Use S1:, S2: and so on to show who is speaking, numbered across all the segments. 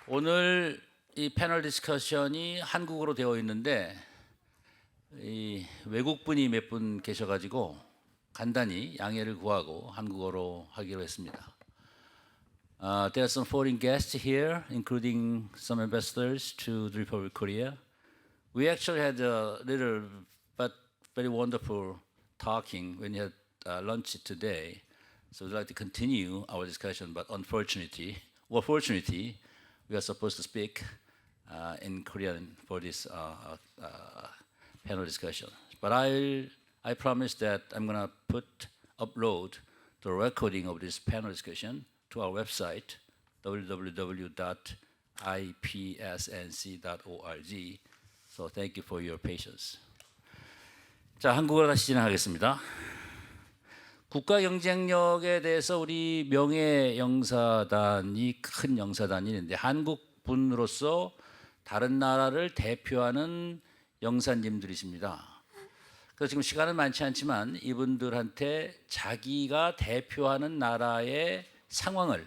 S1: 오늘 이 패널 디스커션이 한국어로 되어 있는데 이 외국분이 몇 분 계셔가지고 간단히 양해를 구하고 한국어로 하기로 했습니다. There are some foreign guests here, including some ambassadors to the Republic of Korea. We actually had a little but very wonderful talking when we had lunch today. So we'd like to continue our discussion, but unfortunately, or fortunately, we are supposed to speak in Korean for this panel discussion. But I promise that I'm going to upload the recording of this panel discussion to our website, www.ipsnc.org. So thank you for your patience. 자, 한국어로 다시 진행하겠습니다. 국가 경쟁력에 대해서 우리 명예영사단이 큰 영사단이 있는데 한국분으로서 다른 나라를 대표하는 영사님들이십니다. 그래서 지금 시간은 많지 않지만 이분들한테 자기가 대표하는 나라의 상황을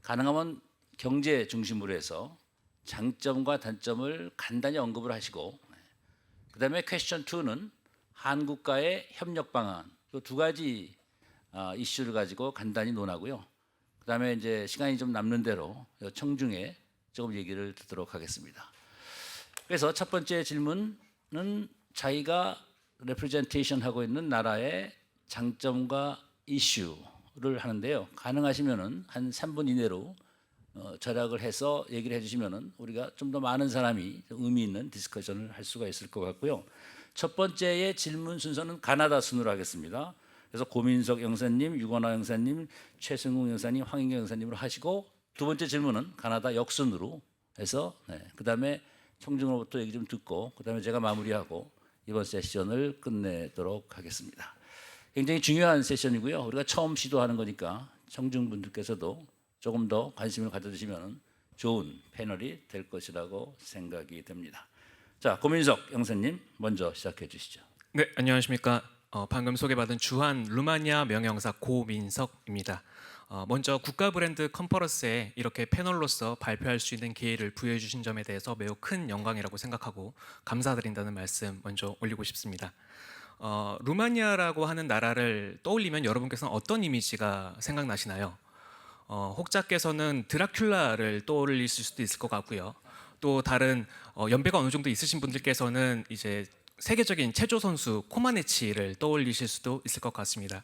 S1: 가능하면 경제 중심으로 해서 장점과 단점을 간단히 언급을 하시고, 그 다음에 퀘스천 2는 한국과의 협력 방안, 이 두 가지 이슈를 가지고 간단히 논하고요. 그 다음에 이제 시간이 좀 남는 대로 청중에 조금 얘기를 듣도록 하겠습니다. 그래서 첫 번째 질문은 자기가 레프레젠테이션 하고 있는 나라의 장점과 이슈를 하는데요. 가능하시면은 한 3분 이내로 절약을 해서 얘기를 해주시면은 우리가 좀 더 많은 사람이 의미 있는 디스커션을 할 수가 있을 것 같고요. 첫 번째의 질문 순서는 가나다 순으로 하겠습니다. 그래서 고민석 영사님, 유건화 영사님, 최승웅 영사님, 황인경 영사님으로 하시고, 두 번째 질문은 가나다 역순으로 해서 그 다음에 청중으로부터 얘기 좀 듣고, 그 다음에 제가 마무리하고 이번 세션을 끝내도록 하겠습니다. 굉장히 중요한 세션이고요. 우리가 처음 시도하는 거니까 청중분들께서도 조금 더 관심을 가져주시면 좋은 패널이 될 것이라고 생각이 됩니다. 자, 고민석 영사님 먼저 시작해 주시죠.
S2: 네, 안녕하십니까. 방금 소개받은 주한 루마니아 명예영사 고민석입니다. 먼저 국가 브랜드 컨퍼런스에 이렇게 패널로서 발표할 수 있는 기회를 부여해 주신 점에 대해서 매우 큰 영광이라고 생각하고 감사드린다는 말씀 먼저 올리고 싶습니다. 루마니아라고 하는 나라를 떠올리면 여러분께서는 어떤 이미지가 생각나시나요? 혹자께서는 드라큘라를 떠올리실 수도 있을 것 같고요. 또 다른 연배가 어느 정도 있으신 분들께서는 이제 세계적인 체조 선수 코마네치를 떠올리실 수도 있을 것 같습니다.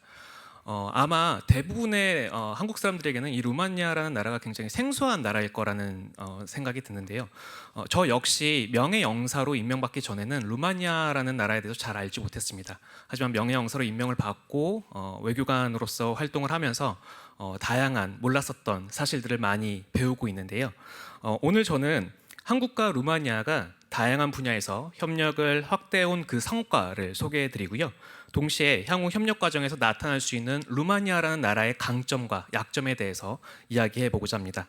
S2: 아마 대부분의 한국 사람들에게는 이 루마니아라는 나라가 굉장히 생소한 나라일 거라는 생각이 드는데요. 저 역시 명예영사로 임명받기 전에는 루마니아라는 나라에 대해서 잘 알지 못했습니다. 하지만 명예영사로 임명을 받고 외교관으로서 활동을 하면서 다양한 몰랐었던 사실들을 많이 배우고 있는데요. 오늘 저는 한국과 루마니아가 다양한 분야에서 협력을 확대해온 그 성과를 소개해드리고요. 동시에 향후 협력 과정에서 나타날 수 있는 루마니아라는 나라의 강점과 약점에 대해서 이야기해보고자 합니다.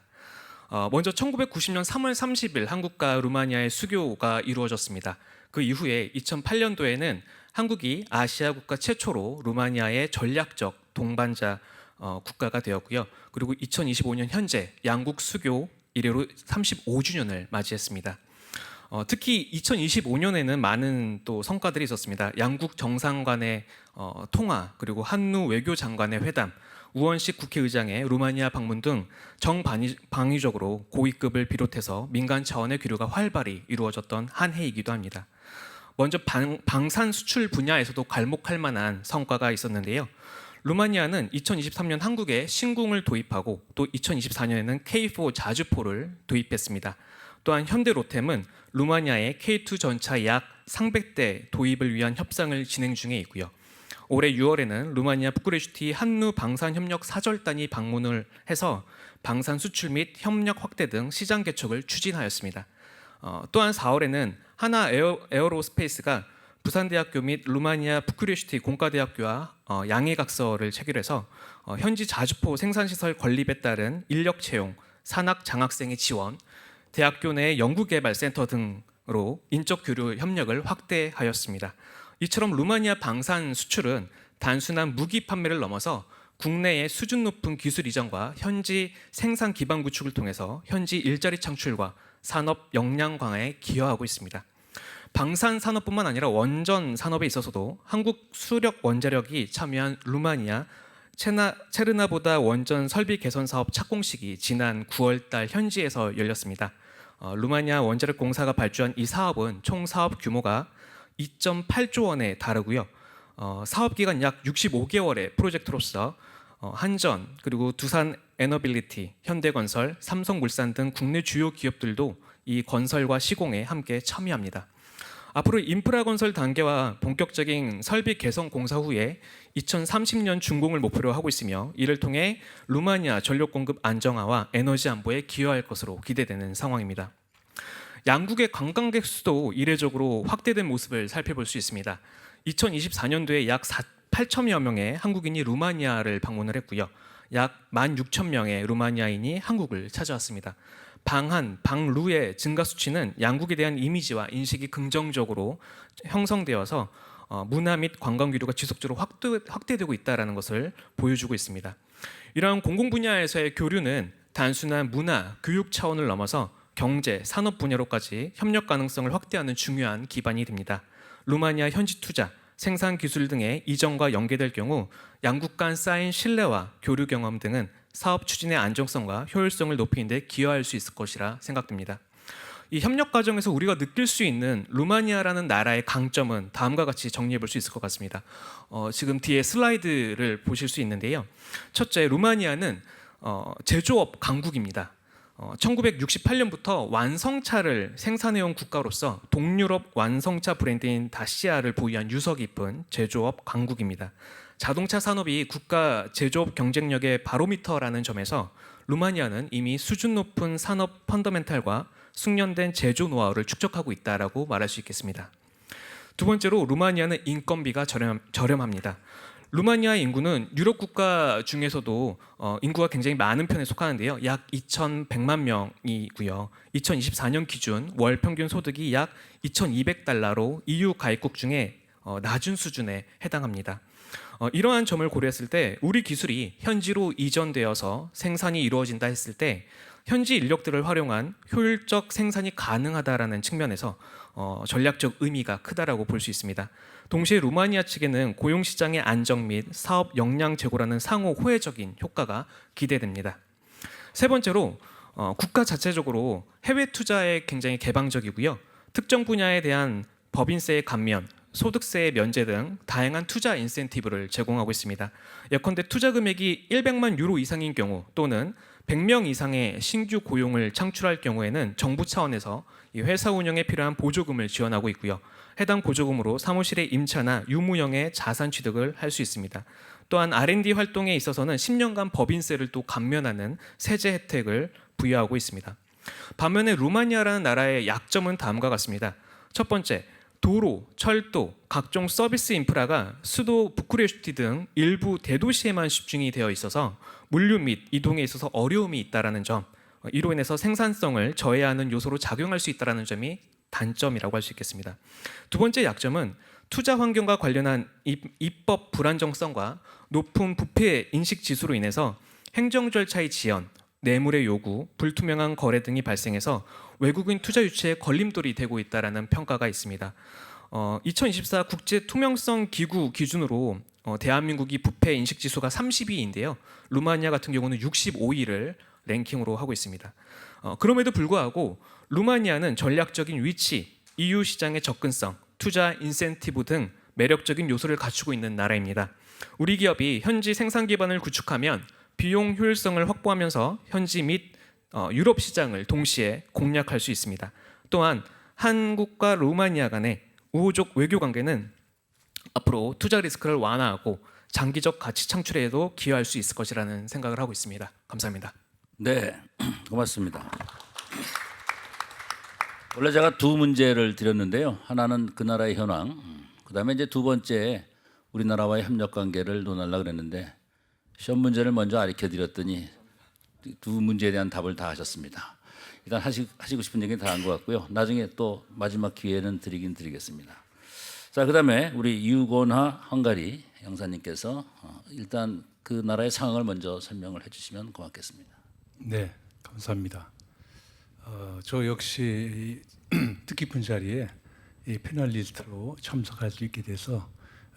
S2: 먼저 1990년 3월 30일 한국과 루마니아의 수교가 이루어졌습니다. 그 이후에 2008년도에는 한국이 아시아 국가 최초로 루마니아의 전략적 동반자 국가가 되었고요. 그리고 2025년 현재 양국 수교 이래로 35주년을 맞이했습니다. 특히 2025년에는 많은 또 성과들이 있었습니다. 양국 정상 간의 통화, 그리고 한루 외교장관의 회담, 우원식 국회의장의 루마니아 방문 등 정방위적으로 고위급을 비롯해서 민간 차원의 교류가 활발히 이루어졌던 한 해이기도 합니다. 먼저 방산 수출 분야에서도 괄목할 만한 성과가 있었는데요. 루마니아는 2023년 한국에 신궁을 도입하고 또 2024년에는 K4 자주포를 도입했습니다. 또한 현대로템은 루마니아의 K2 전차 약 300대 도입을 위한 협상을 진행 중에 있고요. 올해 6월에는 루마니아 부쿠레슈티 한루 방산협력 사절단이 방문을 해서 방산 수출 및 협력 확대 등 시장 개척을 추진하였습니다. 또한 4월에는 하나 에어로스페이스가 부산대학교 및 루마니아 부쿠레슈티 공과대학교와 양해각서를 체결해서 현지 자주포 생산시설 건립에 따른 인력 채용, 산학 장학생의 지원, 대학교 내 연구개발센터 등으로 인적 교류 협력을 확대하였습니다. 이처럼 루마니아 방산 수출은 단순한 무기 판매를 넘어서 국내의 수준 높은 기술 이전과 현지 생산 기반 구축을 통해서 현지 일자리 창출과 산업 역량 강화에 기여하고 있습니다. 방산 산업뿐만 아니라 원전 산업에 있어서도 한국 수력 원자력이 참여한 루마니아 체르나보다 원전 설비 개선 사업 착공식이 지난 9월달 현지에서 열렸습니다. 루마니아 원자력 공사가 발주한 이 사업은 총 사업 규모가 2.8조 원에 달하고요. 사업 기간 약 65개월의 프로젝트로서 한전 그리고 두산 에너빌리티, 현대건설, 삼성물산 등 국내 주요 기업들도 이 건설과 시공에 함께 참여합니다. 앞으로 인프라 건설 단계와 본격적인 설비 개선 공사 후에 2030년 준공을 목표로 하고 있으며 이를 통해 루마니아 전력 공급 안정화와 에너지 안보에 기여할 것으로 기대되는 상황입니다. 양국의 관광객 수도 이례적으로 확대된 모습을 살펴볼 수 있습니다. 2024년도에 약 8천여 명의 한국인이 루마니아를 방문을 했고요. 약 16,000명의 루마니아인이 한국을 찾아왔습니다. 방한, 방루의 증가 수치는 양국에 대한 이미지와 인식이 긍정적으로 형성되어서 문화 및 관광 기류가 지속적으로 확대되고 있다는 것을 보여주고 있습니다. 이러한 공공 분야에서의 교류는 단순한 문화, 교육 차원을 넘어서 경제, 산업 분야로까지 협력 가능성을 확대하는 중요한 기반이 됩니다. 루마니아 현지 투자, 생산 기술 등의 이전과 연계될 경우 양국 간 쌓인 신뢰와 교류 경험 등은 사업 추진의 안정성과 효율성을 높이는 데 기여할 수 있을 것이라 생각됩니다. 이 협력 과정에서 우리가 느낄 수 있는 루마니아라는 나라의 강점은 다음과 같이 정리해 볼 수 있을 것 같습니다. 지금 뒤에 슬라이드를 보실 수 있는데요. 첫째, 루마니아는 제조업 강국입니다. 1968년부터 완성차를 생산해온 국가로서 동유럽 완성차 브랜드인 다시아를 보유한 유서 깊은 제조업 강국입니다. 자동차 산업이 국가 제조업 경쟁력의 바로미터라는 점에서 루마니아는 이미 수준 높은 산업 펀더멘탈과 숙련된 제조 노하우를 축적하고 있다라고 말할 수 있겠습니다. 두 번째로 루마니아는 인건비가 저렴합니다. 루마니아 인구는 유럽 국가 중에서도 인구가 굉장히 많은 편에 속하는데요. 약 2,100만 명이고요. 2024년 기준 월 평균 소득이 약 2,200달러로 EU 가입국 중에 낮은 수준에 해당합니다. 이러한 점을 고려했을 때 우리 기술이 현지로 이전되어서 생산이 이루어진다 했을 때 현지 인력들을 활용한 효율적 생산이 가능하다라는 측면에서 전략적 의미가 크다라고 볼 수 있습니다. 동시에 루마니아 측에는 고용시장의 안정 및 사업 역량 제고라는 상호 호혜적인 효과가 기대됩니다. 세 번째로 국가 자체적으로 해외 투자에 굉장히 개방적이고요. 특정 분야에 대한 법인세의 감면, 소득세의 면제 등 다양한 투자 인센티브를 제공하고 있습니다. 예컨대 투자 금액이 100만 유로 이상인 경우 또는 100명 이상의 신규 고용을 창출할 경우에는 정부 차원에서 이 회사 운영에 필요한 보조금을 지원하고 있고요. 해당 보조금으로 사무실의 임차나 유무형의 자산 취득을 할 수 있습니다. 또한 R&D 활동에 있어서는 10년간 법인세를 또 감면하는 세제 혜택을 부여하고 있습니다. 반면에 루마니아라는 나라의 약점은 다음과 같습니다. 첫 번째, 도로, 철도, 각종 서비스 인프라가 수도 부쿠레슈티 등 일부 대도시에만 집중이 되어 있어서 물류 및 이동에 있어서 어려움이 있다라는 점, 이로 인해서 생산성을 저해하는 요소로 작용할 수 있다라는 점이 단점이라고 할 수 있겠습니다. 두 번째 약점은 투자 환경과 관련한 입법 불안정성과 높은 부패 인식 지수로 인해서 행정 절차의 지연, 뇌물의 요구, 불투명한 거래 등이 발생해서 외국인 투자 유치에 걸림돌이 되고 있다라는 평가가 있습니다. 2024 국제 투명성 기구 기준으로 대한민국이 부패 인식 지수가 32인데요. 루마니아 같은 경우는 65위를 랭킹으로 하고 있습니다. 그럼에도 불구하고 루마니아는 전략적인 위치, EU 시장의 접근성, 투자 인센티브 등 매력적인 요소를 갖추고 있는 나라입니다. 우리 기업이 현지 생산 기반을 구축하면 비용 효율성을 확보하면서 현지 및 유럽 시장을 동시에 공략할 수 있습니다. 또한 한국과 루마니아 간의 우호적 외교 관계는 앞으로 투자 리스크를 완화하고 장기적 가치 창출에도 기여할 수 있을 것이라는 생각을 하고 있습니다. 감사합니다.
S1: 네, 고맙습니다. 원래 제가 두 문제를 드렸는데요. 하나는 그 나라의 현황, 그다음에 이제 두 번째 우리나라와의 협력 관계를 논하려고 그랬는데 시험 문제를 먼저 알려 드렸더니 두 문제에 대한 답을 다 하셨습니다. 일단 하시고 싶은 얘기 다 한 것 같고요. 나중에 또 마지막 기회는 드리긴 드리겠습니다. 자, 그다음에 우리 유곤하 헝가리 영사님께서 일단 그 나라의 상황을 먼저 설명을 해주시면 고맙겠습니다.
S3: 네, 감사합니다. 저 역시 이 뜻깊은 자리에 이 패널리스트로 참석할 수 있게 돼서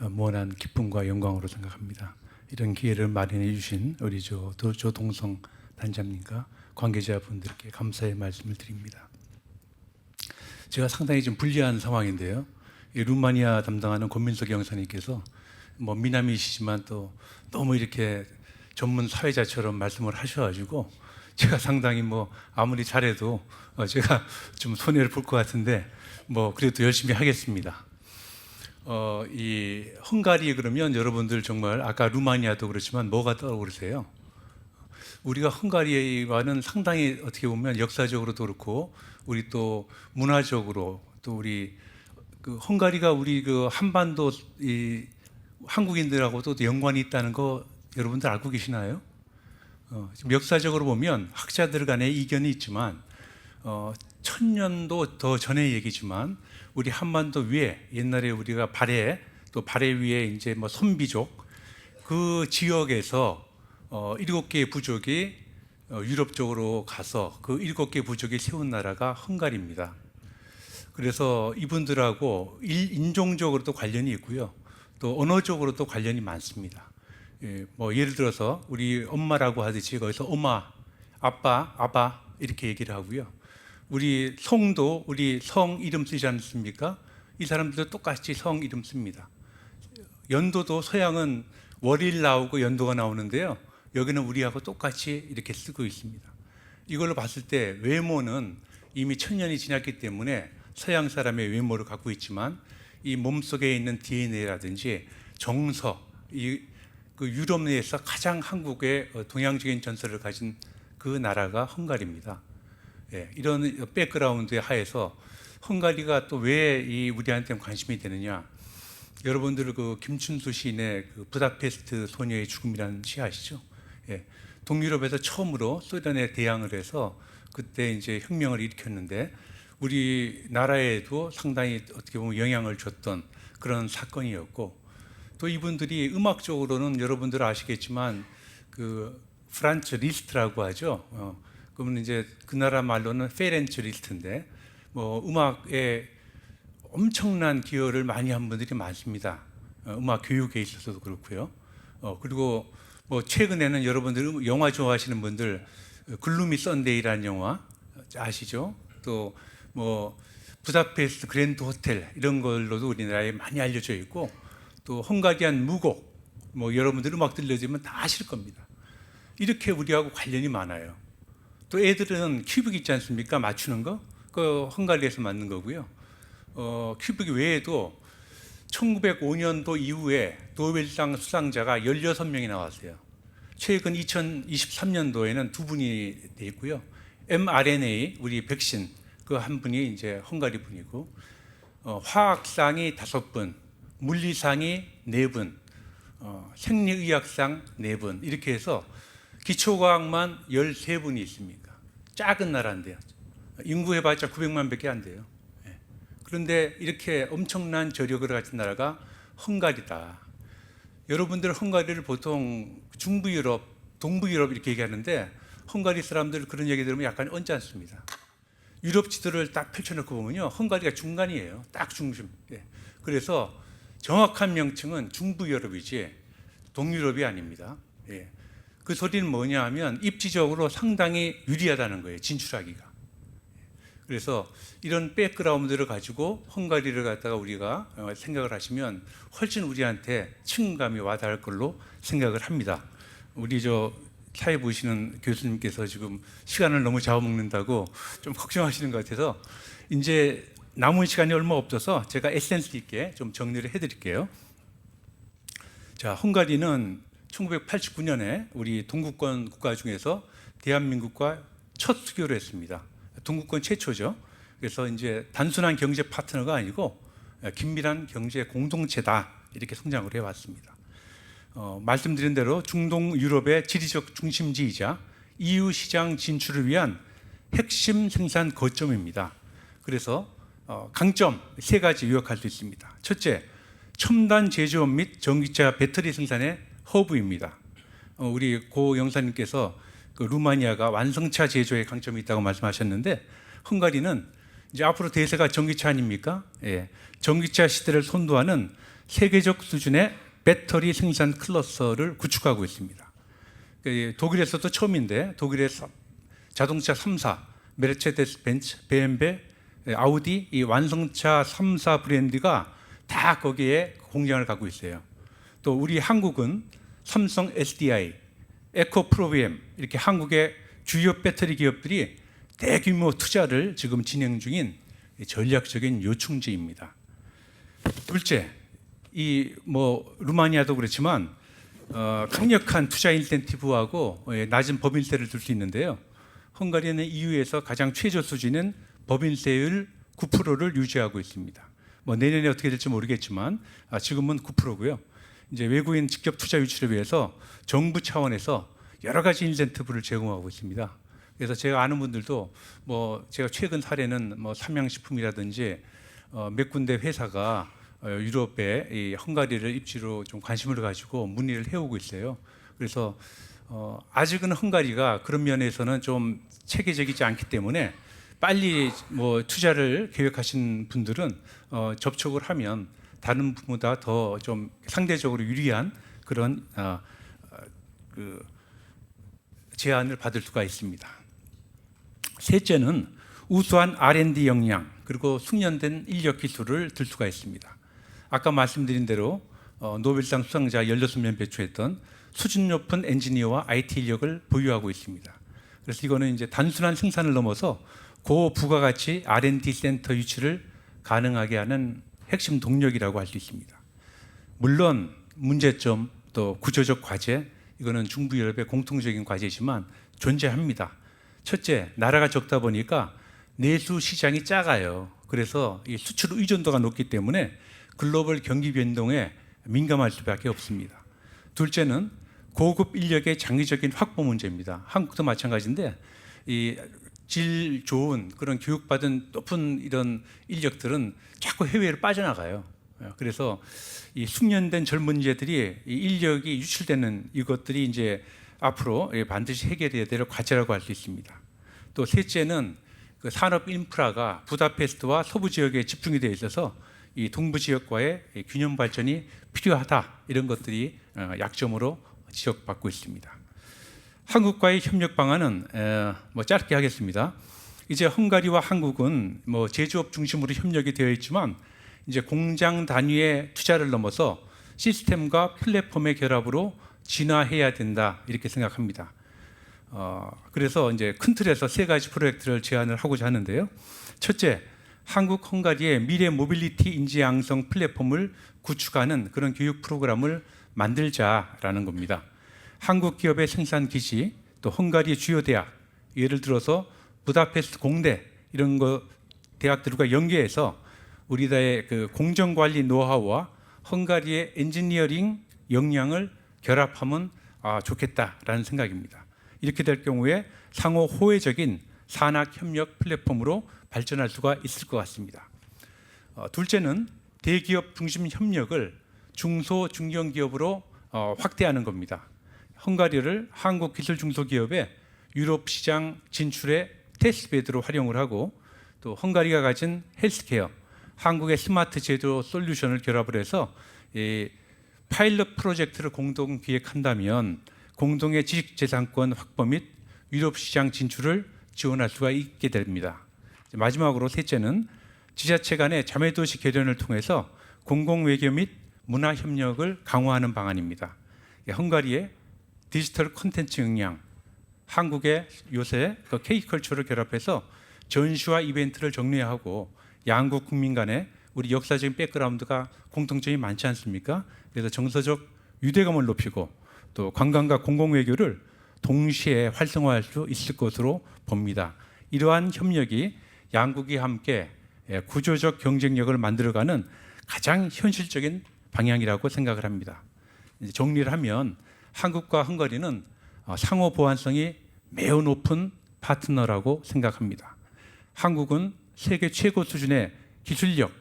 S3: 무한한 기쁨과 영광으로 생각합니다. 이런 기회를 마련해 주신 우리 조동성 단장님과 관계자분들께 감사의 말씀을 드립니다. 제가 상당히 좀 불리한 상황인데요. 이 루마니아 담당하는 권민석 영사님께서 뭐 미남이시지만 또 너무 이렇게 전문 사회자처럼 말씀을 하셔가지고 제가 상당히 뭐 아무리 잘해도 제가 좀 손해를 볼 것 같은데 뭐 그래도 열심히 하겠습니다. 이 헝가리 그러면 여러분들 정말 아까 루마니아도 그렇지만 뭐가 떠오르세요? 우리가 헝가리와는 상당히 어떻게 보면 역사적으로도 그렇고 우리 또 문화적으로 또 우리 그 헝가리가 우리 그 한반도 이 한국인들하고도 연관이 있다는 거 여러분들 알고 계시나요? 지금 역사적으로 보면 학자들 간의 이견이 있지만 1000년도 더 전의 얘기지만 우리 한반도 위에 옛날에 우리가 발해 또 발해 위에 이제 뭐 선비족 그 지역에서 7개의 부족이 유럽 쪽으로 가서 그 7개 부족이 세운 나라가 헝가리입니다. 그래서 이분들하고 인종적으로도 관련이 있고요. 또 언어적으로도 관련이 많습니다. 뭐 예를 들어서 우리 엄마라고 하듯이 거기서 엄마, 아빠, 아바 이렇게 얘기를 하고요. 우리 성도 우리 성 이름 쓰지 않습니까? 이 사람들도 똑같이 성 이름 씁니다. 연도도 서양은 월일 나오고 연도가 나오는데요. 여기는 우리하고 똑같이 이렇게 쓰고 있습니다. 이걸로 봤을 때 외모는 이미 1000년이 지났기 때문에 서양 사람의 외모를 갖고 있지만 이 몸속에 있는 DNA라든지 정서, 그 유럽 내에서 가장 한국의 동양적인 전설을 가진 그 나라가 헝가리입니다. 예, 이런 백그라운드에 하에서 헝가리가 또 왜 우리한테 관심이 되느냐? 여러분들 그 김춘수 시인의 그 부다페스트 소녀의 죽음이라는 시 아시죠? 예, 동유럽에서 처음으로 소련에 대항을 해서 그때 이제 혁명을 일으켰는데 우리나라에도 상당히 어떻게 보면 영향을 줬던 그런 사건이었고 또 이분들이 음악적으로는 여러분들 아시겠지만 그 프란츠 리스트라고 하죠. 그러면 이제 그 나라 말로는 페렌츠 리스트인데 뭐 음악에 엄청난 기여를 많이 한 분들이 많습니다. 음악 교육에 있어서도 그렇고요. 그리고 뭐 최근에는 여러분들 영화 좋아하시는 분들 글루미 썬데이라는 영화 아시죠? 또 뭐 부다페스트 그랜드 호텔 이런 걸로도 우리나라에 많이 알려져 있고 또 헝가리안 무곡 뭐 여러분들 음악 들려주면 다 아실 겁니다. 이렇게 우리하고 관련이 많아요. 또 애들은 큐빅 있지 않습니까? 맞추는 거? 그 헝가리에서 만든 거고요. 큐빅 외에도 1905년도 이후에 노벨상 수상자가 16명이 나왔어요. 최근 2023년도에는 2분이 돼 있고요. mRNA 우리 백신 그 한 분이 이제 헝가리 분이고 화학상이 5분, 물리상이 4분, 생리의학상 4분 이렇게 해서 기초과학만 13분이 있습니다. 작은 나라인데요. 인구 해봤자 900만 밖에 안 돼요. 그런데 이렇게 엄청난 저력을 가진 나라가 헝가리다. 여러분들 헝가리를 보통 중부유럽, 동부유럽 이렇게 얘기하는데 헝가리 사람들 그런 얘기 들으면 약간 언짢습니다. 유럽 지도를 딱 펼쳐놓고 보면요, 헝가리가 중간이에요. 딱 중심. 그래서 정확한 명칭은 중부유럽이지 동유럽이 아닙니다. 그 소리는 뭐냐 하면 입지적으로 상당히 유리하다는 거예요. 진출하기가. 그래서 이런 백그라운드를 가지고 헝가리를 갖다가 우리가 생각을 하시면 훨씬 우리한테 친근감이 와닿을 걸로 생각을 합니다. 우리 사회 보시는 교수님께서 지금 시간을 너무 잡아먹는다고 좀 걱정하시는 것 같아서 이제 남은 시간이 얼마 없어서 제가 에센스 있게 좀 정리를 해드릴게요. 자, 헝가리는 1989년에 우리 동구권 국가 중에서 대한민국과 첫 수교를 했습니다. 동구권 최초죠. 그래서 이제 단순한 경제 파트너가 아니고 긴밀한 경제 공동체다 이렇게 성장을 해왔습니다. 말씀드린 대로 중동 유럽의 지리적 중심지이자 EU 시장 진출을 위한 핵심 생산 거점입니다. 그래서 강점 세 가지 요약할 수 있습니다. 첫째, 첨단 제조업 및 전기차 배터리 생산의 허브입니다. 우리 고 영사님께서 그 루마니아가 완성차 제조에 강점이 있다고 말씀하셨는데, 헝가리는 이제 앞으로 대세가 전기차 아닙니까? 예, 전기차 시대를 선도하는 세계적 수준의 배터리 생산 클러스터를 구축하고 있습니다. 독일에서도 처음인데, 독일의 자동차 3사, 메르체데스 벤츠, BMW, 아우디, 이 완성차 3사 브랜드가 다 거기에 공장을 갖고 있어요. 또 우리 한국은 삼성 SDI, 에코프로비엠, 이렇게 한국의 주요 배터리 기업들이 대규모 투자를 지금 진행 중인 전략적인 요충지입니다. 둘째, 이 루마니아도 그렇지만 강력한 투자 인센티브하고 낮은 법인세를 줄 수 있는데요. 헝가리는 EU에서 가장 최저 수준인 법인세율 9%를 유지하고 있습니다. 내년에 어떻게 될지 모르겠지만 지금은 9%고요. 이제 외국인 직접 투자 유치를 위해서 정부 차원에서 여러 가지 인센티브를 제공하고 있습니다. 그래서 제가 아는 분들도 제가 최근 사례는 삼양식품이라든지 몇 군데 회사가 유럽에 이 헝가리를 입지로 좀 관심을 가지고 문의를 해오고 있어요. 그래서 아직은 헝가리가 그런 면에서는 좀 체계적이지 않기 때문에 빨리 투자를 계획하신 분들은 접촉을 하면 다른 분보다 더 좀 상대적으로 유리한 그런 그 제안을 받을 수가 있습니다. 셋째는 우수한 R&D 역량 그리고 숙련된 인력 기술을 들 수가 있습니다. 아까 말씀드린 대로 노벨상 수상자 16명 배출했던 수준 높은 엔지니어와 IT 인력을 보유하고 있습니다. 그래서 이거는 이제 단순한 생산을 넘어서 고부가가치 R&D 센터 유치를 가능하게 하는 핵심 동력이라고 할 수 있습니다. 물론 문제점 또 구조적 과제, 이거는 중부 유럽의 공통적인 과제지만 존재합니다. 첫째, 나라가 적다 보니까 내수 시장이 작아요. 그래서 이 수출 의존도가 높기 때문에 글로벌 경기 변동에 민감할 수밖에 없습니다. 둘째는 고급 인력의 장기적인 확보 문제입니다. 한국도 마찬가지인데 이 질 좋은 그런 교육받은 높은 이런 인력들은 자꾸 해외로 빠져나가요. 그래서 이 숙련된 젊은이들이 이 인력이 유출되는 이것들이 이제 앞으로 반드시 해결해야 될 과제라고 할 수 있습니다. 또 셋째는 그 산업 인프라가 부다페스트와 서부 지역에 집중이 되어 있어서 이 동부 지역과의 균형 발전이 필요하다, 이런 것들이 약점으로 지적받고 있습니다. 한국과의 협력 방안은 짧게 하겠습니다. 이제 헝가리와 한국은 제조업 중심으로 협력이 되어 있지만 이제 공장 단위의 투자를 넘어서 시스템과 플랫폼의 결합으로 진화해야 된다, 이렇게 생각합니다. 그래서 이제 큰 틀에서 세 가지 프로젝트를 제안을 하고자 하는데요. 첫째, 한국 헝가리의 미래 모빌리티 인재 양성 플랫폼을 구축하는 그런 교육 프로그램을 만들자라는 겁니다. 한국 기업의 생산 기지, 또 헝가리의 주요 대학, 예를 들어서 부다페스트 공대 이런 거 대학들과 연계해서 우리나라의 그 공정 관리 노하우와 헝가리의 엔지니어링 역량을 결합하면 좋겠다라는 생각입니다. 이렇게 될 경우에 상호 호혜적인 산학 협력 플랫폼으로 발전할 수가 있을 것 같습니다. 둘째는 대기업 중심 협력을 중소 중견기업으로 확대하는 겁니다. 헝가리를 한국 기술 중소기업의 유럽 시장 진출의 테스트베드로 활용을 하고, 또 헝가리가 가진 헬스케어, 한국의 스마트 제조 솔루션을 결합을 해서 이 파일럿 프로젝트를 공동 기획한다면 공동의 지식재산권 확보 및 유럽 시장 진출을 지원할 수가 있게 됩니다. 마지막으로 셋째는 지자체 간의 자매도시 개련을 통해서 공공외교 및 문화협력을 강화하는 방안입니다. 헝가리의 디지털 콘텐츠 역량, 한국의 요새 그 K컬처를 결합해서 전시와 이벤트를 정리하고 양국 국민 간의 우리 역사적인 백그라운드가 공통점이 많지 않습니까? 그래서 정서적 유대감을 높이고 또 관광과 공공외교를 동시에 활성화할 수 있을 것으로 봅니다. 이러한 협력이 양국이 함께 구조적 경쟁력을 만들어가는 가장 현실적인 방향이라고 생각을 합니다. 정리를 하면 한국과 헝가리는 상호 보완성이 매우 높은 파트너라고 생각합니다. 한국은 세계 최고 수준의 기술력,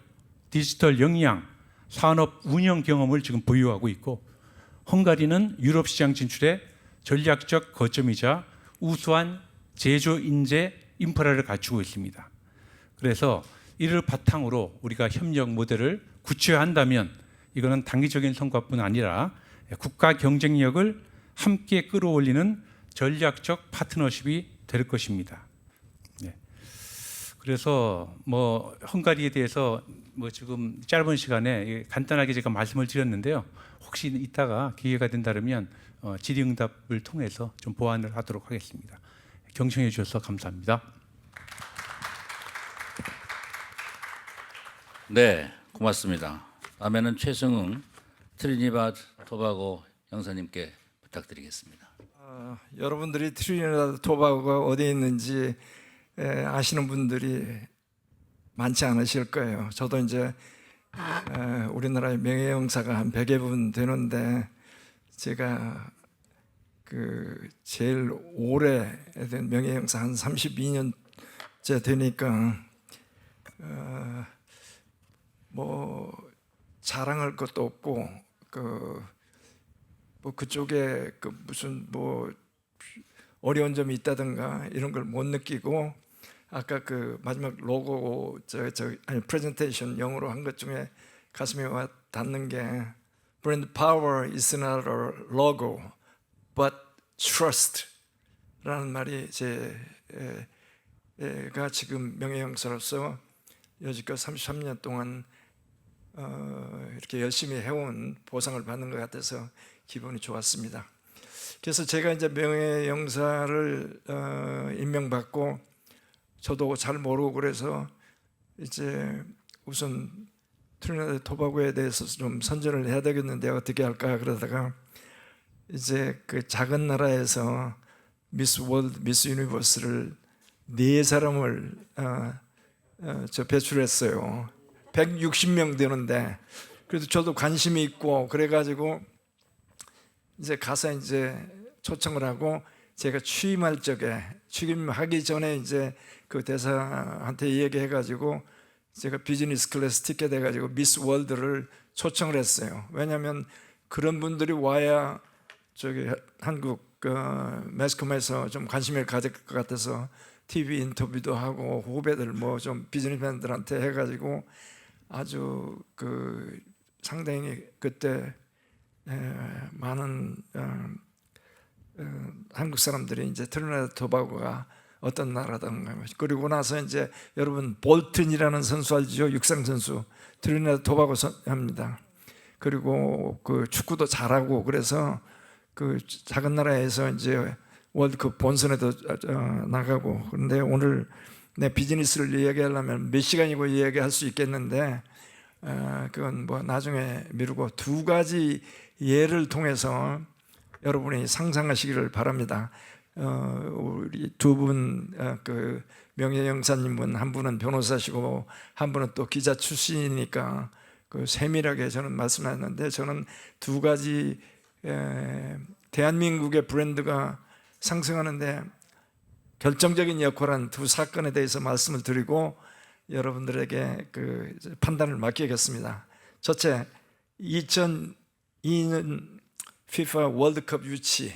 S3: 디지털 역량, 산업 운영 경험을 지금 보유하고 있고 헝가리는 유럽 시장 진출에 전략적 거점이자 우수한 제조 인재 인프라를 갖추고 있습니다. 그래서 이를 바탕으로 우리가 협력 모델을 구체화한다면 이거는 단기적인 성과뿐 아니라 국가 경쟁력을 함께 끌어올리는 전략적 파트너십이 될 것입니다. 네. 그래서 뭐 헝가리에 대해서 뭐 지금 짧은 시간에 간단하게 제가 말씀을 드렸는데요. 혹시 이따가 기회가 된다면 질의응답을 통해서 좀 보완을 하도록 하겠습니다. 경청해 주셔서 감사합니다.
S1: 네, 고맙습니다. 다음에는 최승웅 트리니다드 토바고 영사님께 부탁드리겠습니다.
S4: 여러분들이 트리니다드 토바고가 어디에 있는지 아시는 분들이 많지 않으실 거예요. 저도 이제 우리나라의 명예영사가 한 100여 분 되는데 제가 그 제일 오래된 명예영사 한 32년째 되니까 뭐 자랑할 것도 없고 뭐 그쪽에 무슨 뭐 어려운 점이 있다든가 이런 걸 못 느끼고 아까 그 마지막 로고 아니 프레젠테이션 영어로 한 것 중에 가슴에 와 닿는 게 Brand power is not a logo, but trust라는 말이 제가 지금 명예영사로서 여지껏 33년 동안 이렇게 열심히 해온 보상을 받는 것 같아서 기분이 좋았습니다. 그래서 제가 이제 명예영사를 임명받고 저도 잘 모르고 그래서 이제 우선 트리니다드 토바고에 대해서 좀 선전을 해야 되겠는데 어떻게 할까 그러다가 이제 그 작은 나라에서 미스 월드, 미스 유니버스를 4사람을 저 배출했어요. 160명 되는데 그래도 저도 관심이 있고 그래가지고 이제 가서 이제 초청을 하고 제가 취임하기 전에 이제 그 대사한테 얘기해가지고 제가 비즈니스 클래스 티켓 해가지고 미스 월드를 초청을 했어요. 왜냐하면 그런 분들이 와야 저기 한국 매스컴에서 좀 관심을 가질 것 같아서 TV 인터뷰도 하고 후배들 뭐 좀 비즈니스맨들한테 해가지고 아주 그 상당히 그때 많은 한국 사람들이 이제 트리니다드 토바고가 어떤 나라든가 그리고 나서 이제 여러분 볼튼이라는 선수 알죠? 육상 선수 트리니다드 토바고 합니다. 그리고 그 축구도 잘하고 그래서 그 작은 나라에서 이제 월드컵 본선에도 나가고 그런데 오늘 내 비즈니스를 이야기하려면 몇 시간이고 이야기할 수 있겠는데 그건 뭐 나중에 미루고 2가지 예를 통해서 여러분이 상상하시기를 바랍니다. 우리 2분 그 명예영사님은 한 분은 변호사시고 한 분은 또 기자 출신이니까 그 세밀하게 저는 말씀하셨는데 저는 2가지 대한민국의 브랜드가 상승하는데 결정적인 역할한 2 사건에 대해서 말씀을 드리고 여러분들에게 그 판단을 맡기겠습니다. 첫째, 2002년 FIFA 월드컵 유치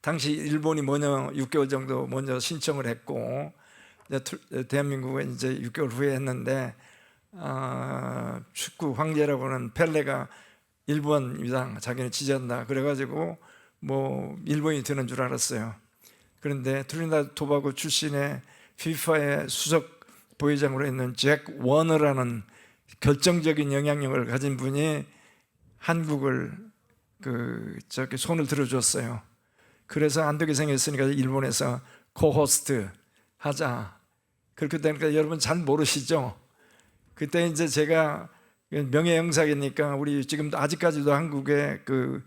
S4: 당시 일본이 먼저 6개월 정도 먼저 신청을 했고 대한민국은 이제 6개월 후에 했는데 축구 황제라고 하는 펠레가 일본이다 자기는 지지한다 그래가지고 뭐 일본이 되는 줄 알았어요. 그런데 트리니다드 토바고 출신의 FIFA의 수석 부회장으로 있는 잭 워너라는 결정적인 영향력을 가진 분이 한국을 저기 손을 들어줬어요. 그래서 안 되게 생겼으니까 일본에서 코호스트 하자. 그렇게 되니까 여러분 잘 모르시죠? 그때 이제 제가 명예영사이니까 우리 지금 아직까지도 한국에 그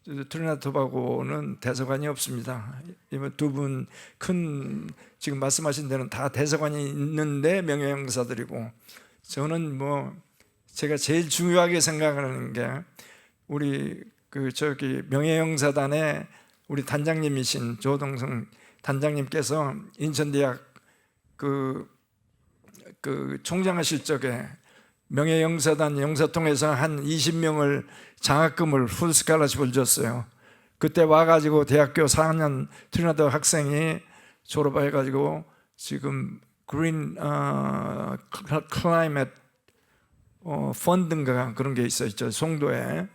S4: 트리니다드 토바고는 대사관이 없습니다. 이번 2분 큰 지금 말씀하신 데는 다 대사관이 있는데 명예영사들이고 저는 뭐 제가 제일 중요하게 생각하는 게 우리 그 저기 명예영사단의 우리 단장님이신 조동성 단장님께서 인천대학 그 그 총장하실 적에 명예영사단 영사통에서 한 20명을 장학금을 풀스칼라십을 줬어요. 그때 와가지고 대학교 4학년 트리니다드 학생이 졸업해가지고 지금 그린 클라이밋 펀드인가 그런 게 있었죠. 송도에.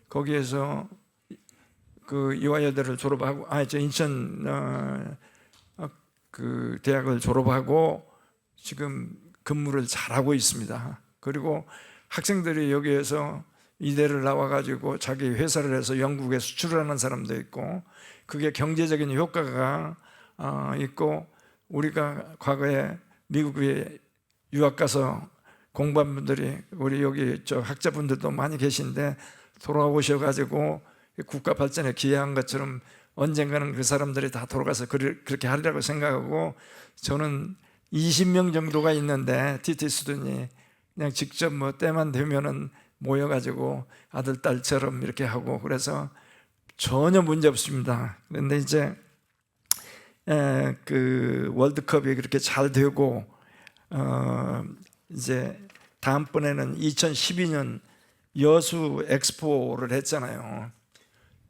S4: 거기에서 그 이화여대를 졸업하고 인천 그 대학을 졸업하고 지금 근무를 잘하고 있습니다. 그리고 학생들이 여기에서 이대를 나와가지고 자기 회사를 해서 영국에 수출을 하는 사람도 있고, 그게 경제적인 효과가 있고, 우리가 과거에 미국에 유학 가서 공부한 분들이 우리 여기 저 학자분들도 많이 계신데 돌아오셔가지고 국가 발전에 기여한 것처럼 언젠가는 그 사람들이 다 돌아가서 그렇게 하리라고 생각하고, 저는 20명 정도가 있는데 TT 스student이 그냥 직접 뭐 때만 되면은 모여가지고 아들 딸처럼 이렇게 하고, 그래서 전혀 문제 없습니다. 그런데 이제 그 월드컵이 그렇게 잘 되고 이제 다음번에는 2012년 여수 엑스포를 했잖아요.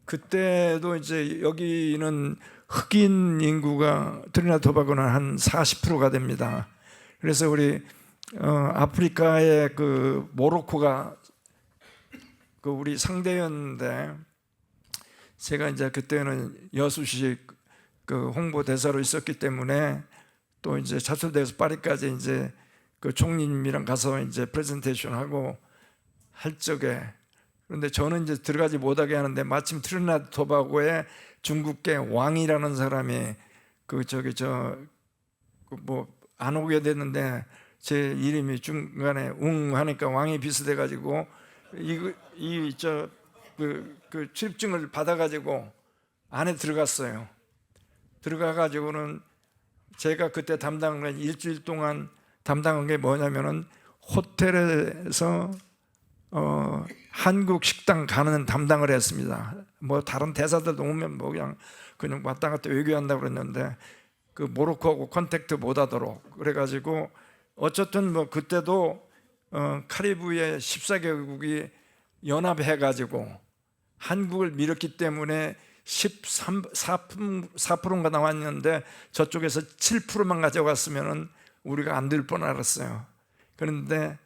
S4: 그때도 이제 여기는 흑인 인구가 트리니다드 토바고는 한 40%가 됩니다. 그래서 우리 아프리카의 그 모로코가 그 우리 상대였는데, 제가 이제 그때는 여수시 그 홍보 대사로 있었기 때문에 또 이제 차출돼서 파리까지 이제 그 총리님이랑 가서 이제 프레젠테이션 하고 할 적에, 그런데 저는 이제 들어가지 못하게 하는데 마침 트리니다드 토바고의 중국계 왕이라는 사람이 그 저기 뭐 안 오게 됐는데 제 이름이 중간에 웅 하니까 왕이 비슷해 가지고 그 출입증을 받아 가지고 안에 들어갔어요. 들어가 가지고는 제가 그때 담당한 건 일주일 동안 담당한 게 뭐냐면은 호텔에서 한국 식당 가는 담당을 했습니다. 뭐 다른 대사들도 오면 뭐 그냥 왔다 갔다 외교한다고 그랬는데 그 모로코하고 컨택트 못 하도록 그래가지고 어쨌든 뭐 그때도 카리브해 14개국이 연합해가지고 한국을 밀었기 때문에 4%인가 나왔는데 저쪽에서 7%만 가져갔으면은 우리가 안 될 뻔 알았어요. 그런데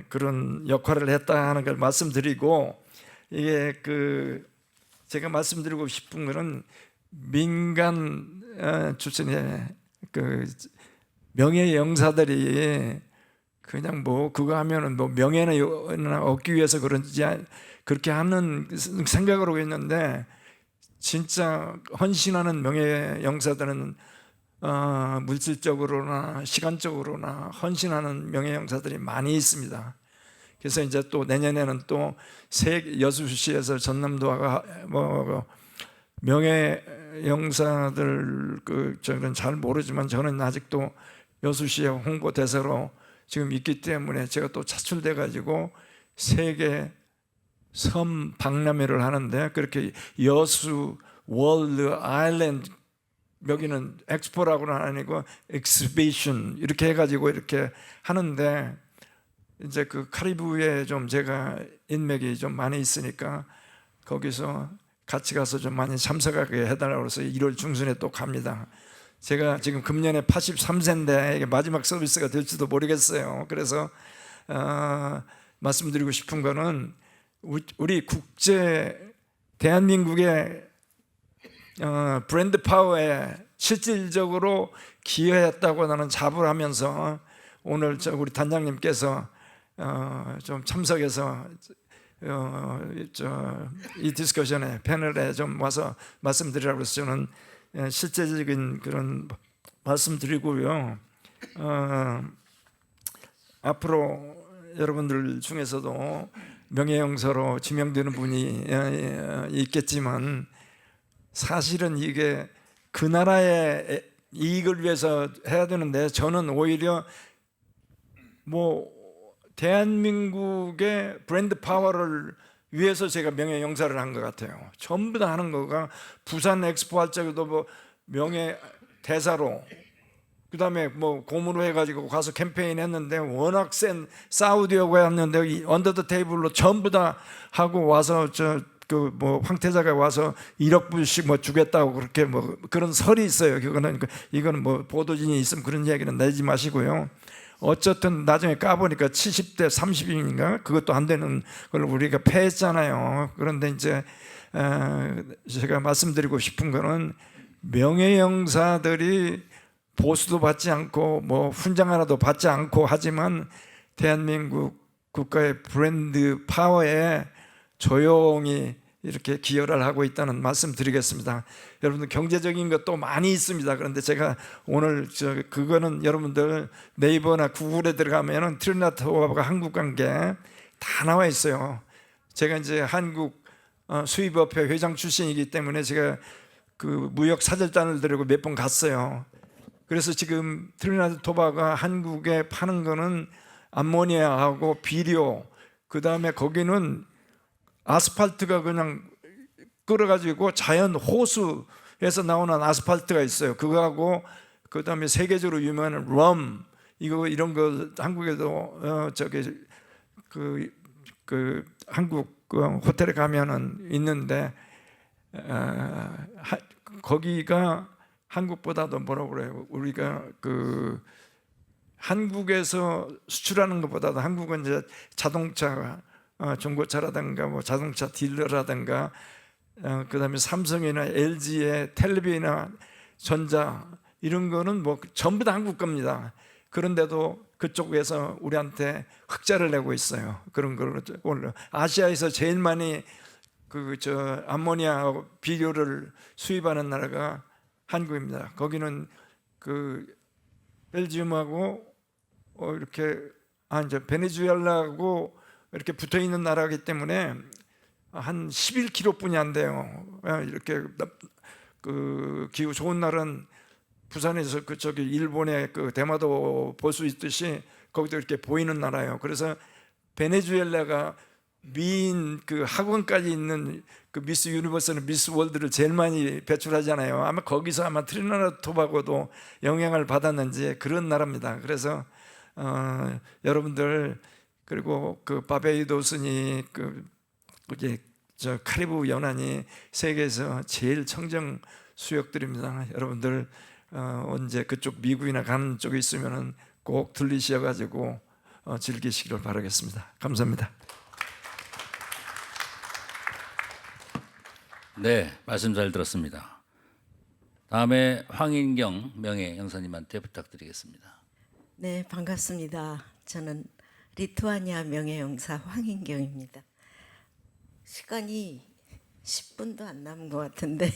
S4: 그런 역할을 했다 하는 걸 말씀드리고, 이게 그 제가 말씀드리고 싶은 거는 민간 출신의 그 명예영사들이 그냥 뭐 그거 하면은 뭐 명예나 얻기 위해서 그런지 그렇게 하는 생각을 하고 있는데, 진짜 헌신하는 명예영사들은 물질적으로나 시간적으로나 헌신하는 명예영사들이 많이 있습니다. 그래서 이제 또 내년에는 또 여수시에서 전남도가 뭐 명예영사들 저는 잘 모르지만 저는 아직도 여수시의 홍보대사로 지금 있기 때문에 제가 또 차출돼 가지고 세계 섬 박람회를 하는데, 그렇게 여수 월드 아일랜드, 여기는 엑스포라고는 아니고 엑스비션 이렇게 해가지고 이렇게 하는데, 이제 그 카리브에 좀 제가 인맥이 좀 많이 있으니까 거기서 같이 가서 좀 많이 참석하게 해달라고 해서 1월 중순에 또 갑니다. 제가 지금 금년에 83세인데 이게 마지막 서비스가 될지도 모르겠어요. 그래서 말씀드리고 싶은 거는 우리 국제 대한민국의 브랜드 파워에 실질적으로 기여했다고 나는 자부하면서, 오늘 우리 단장님께서 좀 참석해서 이 디스커션에 패널에 좀 와서 말씀드리라고 해서 저는 실제적인 그런 말씀드리고요. 앞으로 여러분들 중에서도 명예영사로 지명되는 분이 있겠지만, 사실은 이게 그 나라의 이익을 위해서 해야 되는데, 저는 오히려 뭐 대한민국의 브랜드 파워를 위해서 제가 명예영사를 한 것 같아요. 전부 다 하는 거가, 부산 엑스포 할 적에도 뭐 명예 대사로 그다음에 뭐 고문을 해가지고 가서 캠페인 했는데 워낙 센 사우디하고 했는데 이 언더 더 테이블로 전부 다 하고 와서 그 뭐 황태자가 와서 1억 불씩 뭐 주겠다고 그렇게 뭐 그런 설이 있어요. 이거는 뭐 보도진이 있으면 그런 이야기는 내지 마시고요. 어쨌든 나중에 까보니까 70대 30인가 그것도 안 되는 걸 우리가 패했잖아요. 그런데 이제 제가 말씀드리고 싶은 거는 명예영사들이 보수도 받지 않고 뭐 훈장 하나도 받지 않고 하지만 대한민국 국가의 브랜드 파워에 조용히 이렇게 기여를 하고 있다는 말씀 드리겠습니다. 여러분들 경제적인 것도 많이 있습니다. 그런데 제가 오늘 그거는 여러분들 네이버나 구글에 들어가면은 트리니다드 토바고가 한국 관계 다 나와 있어요. 제가 이제 한국 수입업회 회장 출신이기 때문에 제가 그 무역 사절단을 데리고 몇 번 갔어요. 그래서 지금 트리니다드 토바고가 한국에 파는 거는 암모니아하고 비료, 그 다음에 거기는 아스팔트가 그냥 끓어가지고 자연 호수에서 나오는 아스팔트가 있어요. 그거하고 그 다음에 세계적으로 유명한 럼 이런 거 한국에도 그 한국 호텔에 가면은 있는데 거기가 한국보다도 뭐라고 그래요? 우리가 그 한국에서 수출하는 것보다도 한국은 이제 자동차 중고차라든가 뭐 자동차 딜러라든가 그다음에 삼성이나 LG의 텔레비나 전자 이런 거는 뭐 전부 다 한국 겁니다. 그런데도 그쪽에서 우리한테 흑자를 내고 있어요. 그런 걸로 오늘 아시아에서 제일 많이 암모니아 비료를 수입하는 나라가 한국입니다. 거기는 그 벨지움하고 이렇게 이제 베네수엘라하고 이렇게 붙어 있는 나라이기 때문에 한 11km뿐이 안 돼요. 이렇게 그 기후 좋은 날은 부산에서 그쪽이 일본의 그 대마도 볼 수 있듯이 거기도 이렇게 보이는 나라예요. 그래서 베네수엘라가 미인 그 학원까지 있는 그 미스 유니버스는 미스 월드를 제일 많이 배출하잖아요. 아마 거기서 아마 트리니다드 토바고도 영향을 받았는지 그런 나라입니다. 그래서 여러분들 그리고 그 바베이도스니 이제 카리브 연안이 세계에서 제일 청정 수역들입니다. 여러분들 언제 그쪽 미국이나 가는 쪽에 있으면은 꼭 들리셔가지고 즐기시기를 바라겠습니다. 감사합니다.
S1: 네, 말씀 잘 들었습니다. 다음에 황인경 명예영사님한테 부탁드리겠습니다.
S5: 네, 반갑습니다. 저는 리투아니아 명예영사 황인경입니다. 시간이 10분도 안 남은 것 같은데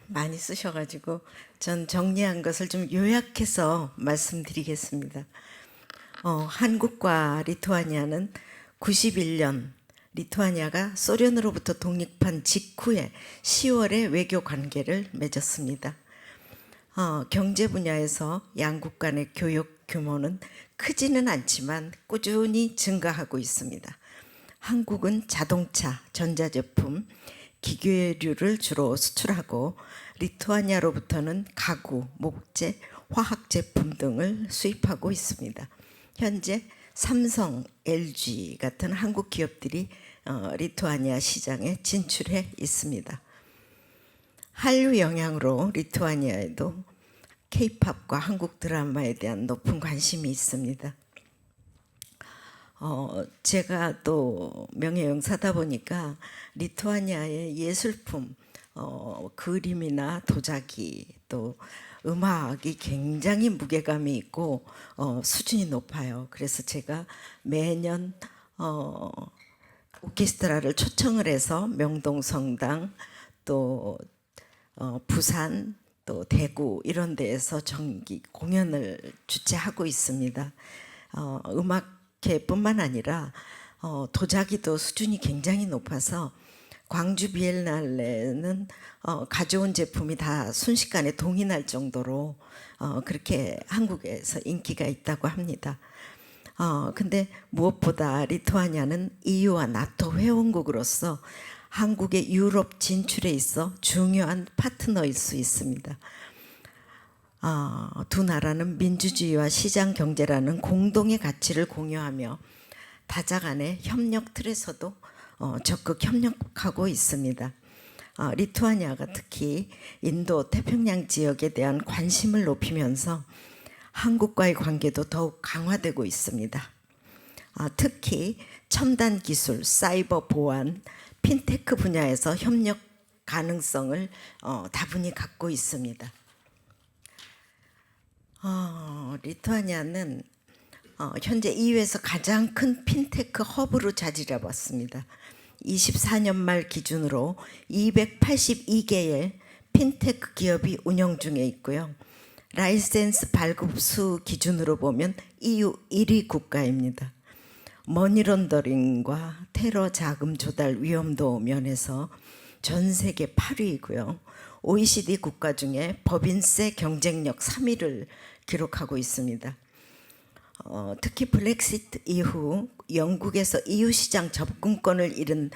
S5: 많이 쓰셔가지고 전 정리한 것을 좀 요약해서 말씀드리겠습니다. 한국과 리투아니아는 91년 리투아니아가 소련으로부터 독립한 직후에 10월에 외교 관계를 맺었습니다. 경제 분야에서 양국 간의 교역 규모는 크지는 않지만 꾸준히 증가하고 있습니다. 한국은 자동차, 전자제품, 기계류를 주로 수출하고 리투아니아로부터는 가구, 목재, 화학제품 등을 수입하고 있습니다. 현재 삼성, LG 같은 한국 기업들이 리투아니아 시장에 진출해 있습니다. 한류 영향으로 리투아니아에도 K-팝과 한국 드라마에 대한 높은 관심이 있습니다. 제가 또 명예영사다 보니까 리투아니아의 예술품, 그림이나 도자기 또 음악이 굉장히 무게감이 있고 수준이 높아요. 그래서 제가 매년 오케스트라를 초청을 해서 명동성당 또 부산 또 대구 이런 데에서 정기 공연을 주최하고 있습니다. 음악계뿐만 아니라 도자기도 수준이 굉장히 높아서 광주 비엔날레는 가져온 제품이 다 순식간에 동인할 정도로 그렇게 한국에서 인기가 있다고 합니다. 근데 무엇보다 리투아니아는 EU와 나토 회원국으로서 한국의 유럽 진출에 있어 중요한 파트너일 수 있습니다. 두 나라는 민주주의와 시장 경제라는 공동의 가치를 공유하며 다자 간의 협력 틀에서도 적극 협력하고 있습니다. 리투아니아가 특히 인도 태평양 지역에 대한 관심을 높이면서 한국과의 관계도 더욱 강화되고 있습니다. 특히 첨단 기술, 사이버 보안, 핀테크 분야에서 협력 가능성을 다분히 갖고 있습니다. 리투아니아는 현재 EU에서 가장 큰 핀테크 허브로 자리 잡았습니다. 24년 말 기준으로 282개의 핀테크 기업이 운영 중에 있고요. 라이센스 발급 수 기준으로 보면 EU 1위 국가입니다. 머니론더링과 테러 자금 조달 위험도 면에서 전 세계 8위이고요. OECD 국가 중에 법인세 경쟁력 3위를 기록하고 있습니다. 특히 브렉시트 이후 영국에서 EU 시장 접근권을 잃은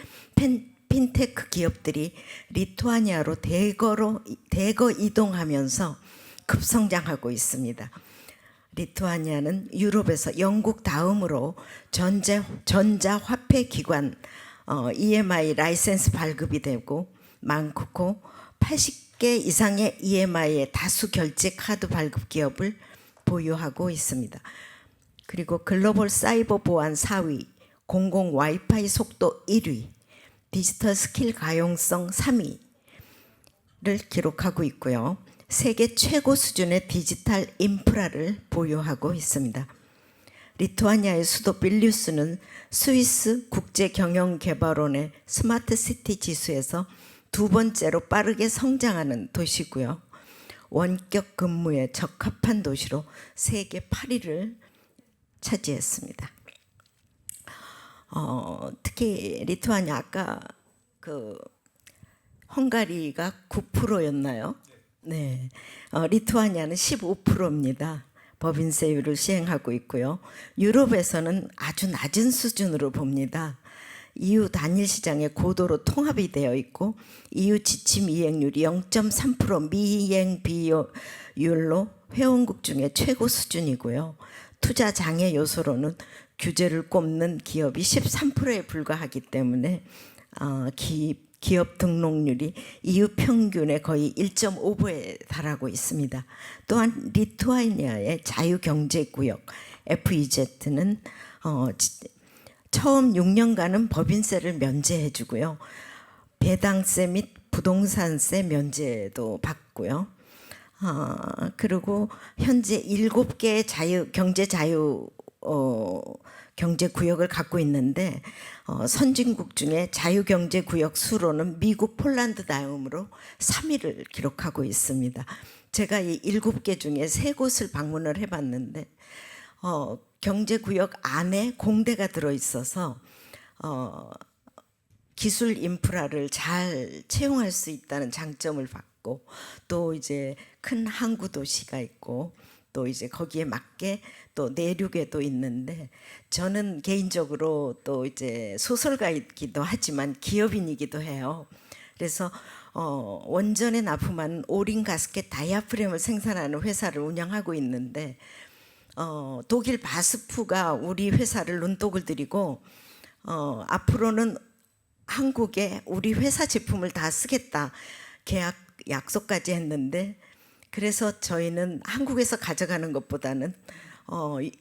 S5: 핀테크 기업들이 리투아니아로 대거 이동하면서 급성장하고 있습니다. 리투아니아는 유럽에서 영국 다음으로 전자화폐 기관 EMI 라이센스 발급이 되고 많고 80개 이상의 EMI의 다수 결제 카드 발급 기업을 보유하고 있습니다. 그리고 글로벌 사이버 보안 4위, 공공 와이파이 속도 1위, 디지털 스킬 가용성 3위를 기록하고 있고요. 세계 최고 수준의 디지털 인프라를 보유하고 있습니다. 리투아니아의 수도 빌뉴스는 스위스 국제경영개발원의 스마트시티 지수에서 두 번째로 빠르게 성장하는 도시고요. 원격 근무에 적합한 도시로 세계 8위를 차지했습니다. 특히 리투아니아 아까 헝가리가 9%였나요? 네, 리투아니아는 15%입니다. 법인세율을 시행하고 있고요. 유럽에서는 아주 낮은 수준으로 봅니다. EU 단일 시장에 고도로 통합이 되어 있고 EU 지침 이행률이 0.3% 미이행 비율로 회원국 중에 최고 수준이고요. 투자 장애 요소로는 규제를 꼽는 기업이 13%에 불과하기 때문에 기업 등록률이 EU 평균의 거의 1.5배에 달하고 있습니다. 또한 리투아니아의 자유경제구역 FEZ는 처음 6년간은 법인세를 면제해 주고요. 배당세 및 부동산세 면제도 받고요. 그리고 현재 7개의 경제구역을 갖고 있는데 선진국 중에 자유경제구역 수로는 미국, 폴란드 다음으로 3위를 기록하고 있습니다. 제가 이 7개 중에 3곳을 방문을 해봤는데 경제구역 안에 공대가 들어있어서 기술 인프라를 잘 채용할 수 있다는 장점을 받고 또 이제 큰 항구 도시가 있고 또 이제 거기에 맞게 또 내륙에도 있는데 저는 개인적으로 또 이제 소설가이기도 하지만 기업인이기도 해요. 그래서 원전에 납품하는 오린 가스켓 다이아프램을 생산하는 회사를 운영하고 있는데 독일 바스프가 우리 회사를 눈독을 들이고 앞으로는 한국에 우리 회사 제품을 다 쓰겠다 계약 약속까지 했는데 그래서 저희는 한국에서 가져가는 것보다는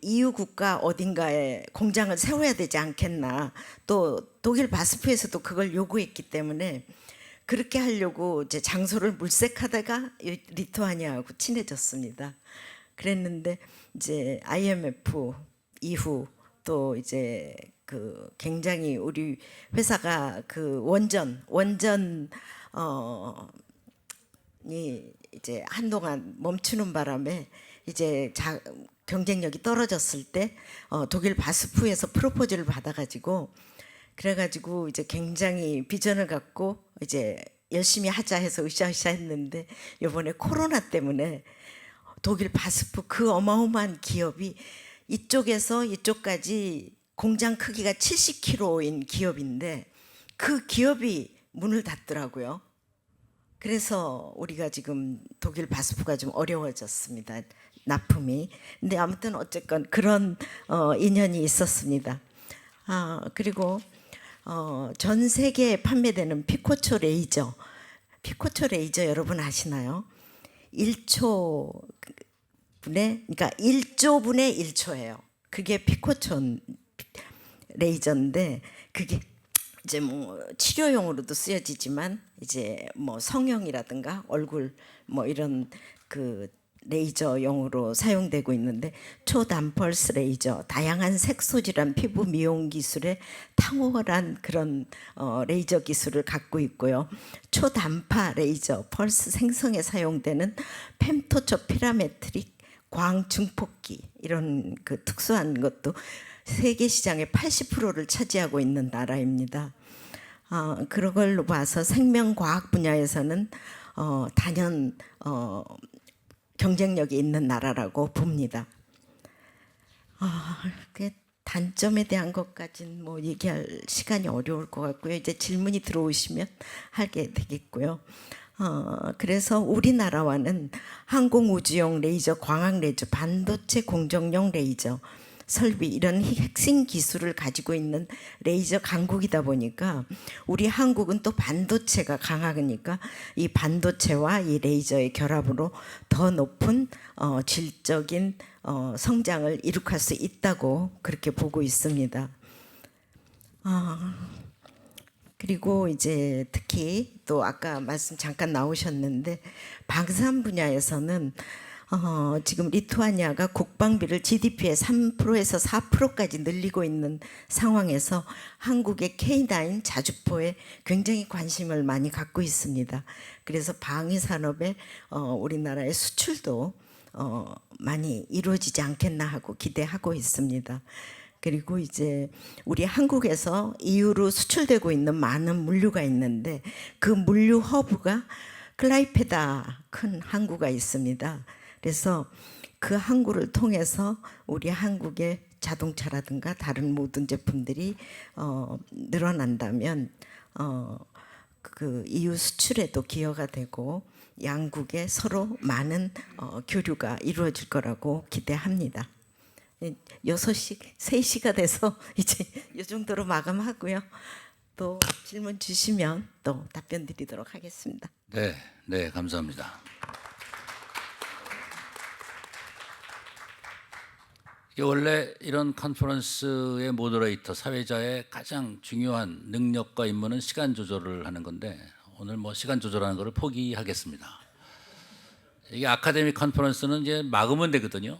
S5: EU 국가 어딘가에 공장을 세워야 되지 않겠나. 또 독일 바스프에서도 그걸 요구했기 때문에 그렇게 하려고 이제 장소를 물색하다가 리투아니아하고 친해졌습니다. 그랬는데 이제 IMF 이후 또 이제 굉장히 우리 회사가 원전이 이제 한동안 멈추는 바람에 이제 경쟁력이 떨어졌을 때 독일 바스프에서 프로포즈를 받아가지고 그래가지고 이제 굉장히 비전을 갖고 이제 열심히 하자 해서 으쌰으쌰 했는데 이번에 코로나 때문에 독일 바스프 그 어마어마한 기업이 이쪽에서 이쪽까지 공장 크기가 70km인 기업인데 그 기업이 문을 닫더라고요. 그래서 우리가 지금 독일 바스프가 좀 어려워졌습니다. 납품이. 근데 아무튼 어쨌건 그런 인연이 있었습니다. 그리고 전 세계에 판매되는 피코초 레이저, 피코초 레이저 여러분 아시나요? 1초 분의, 그러니까 1조 분의 1초예요. 그게 피코초 레이저인데 그게 이제 뭐 치료용으로도 쓰여지지만 이제 뭐 성형이라든가 얼굴 뭐 이런 그 레이저용으로 사용되고 있는데 초단펄스 레이저, 다양한 색소질환 피부 미용 기술에 탁월한 그런 레이저 기술을 갖고 있고요. 초단파 레이저, 펄스 생성에 사용되는 펜토초 피라메트릭 광 증폭기 이런 그 특수한 것도 세계 시장의 80%를 차지하고 있는 나라입니다. 그런 걸로 봐서 생명과학 분야에서는 단연 경쟁력이 있는 나라라고 봅니다. 그 단점에 대한 것까지는 뭐 얘기할 시간이 어려울 것 같고요. 이제 질문이 들어오시면 하게 되겠고요. 그래서 우리나라와는 항공우주용 레이저, 광학 레이저, 반도체 공정용 레이저 설비 이런 핵심 기술을 가지고 있는 레이저 강국이다 보니까 우리 한국은 또 반도체가 강하니까 이 반도체와 이 레이저의 결합으로 더 높은 질적인 성장을 이룩할 수 있다고 그렇게 보고 있습니다. 그리고 이제 특히 또 아까 말씀 잠깐 나오셨는데 방산 분야에서는 지금 리투아니아가 국방비를 GDP의 3%에서 4%까지 늘리고 있는 상황에서 한국의 K9 자주포에 굉장히 관심을 많이 갖고 있습니다. 그래서 방위 산업에 우리나라의 수출도 많이 이루어지지 않겠나 하고 기대하고 있습니다. 그리고 이제 우리 한국에서 EU로 수출되고 있는 많은 물류가 있는데 그 물류 허브가 클라이페다 큰 항구가 있습니다. 그래서 그 항구를 통해서 우리 한국의 자동차라든가 다른 모든 제품들이 늘어난다면 그 EU 수출에도 기여가 되고 양국에 서로 많은 교류가 이루어질 거라고 기대합니다. 6시, 3시가 돼서 이제 이 정도로 마감하고요. 또 질문 주시면 또 답변 드리도록 하겠습니다.
S1: 네, 네, 감사합니다. 이게 원래 이런 컨퍼런스의 모더레이터, 사회자의 가장 중요한 능력과 임무는 시간 조절을 하는 건데 오늘 뭐 시간 조절하는 거를 포기하겠습니다. 이게 아카데믹 컨퍼런스는 이제 막으면 되거든요.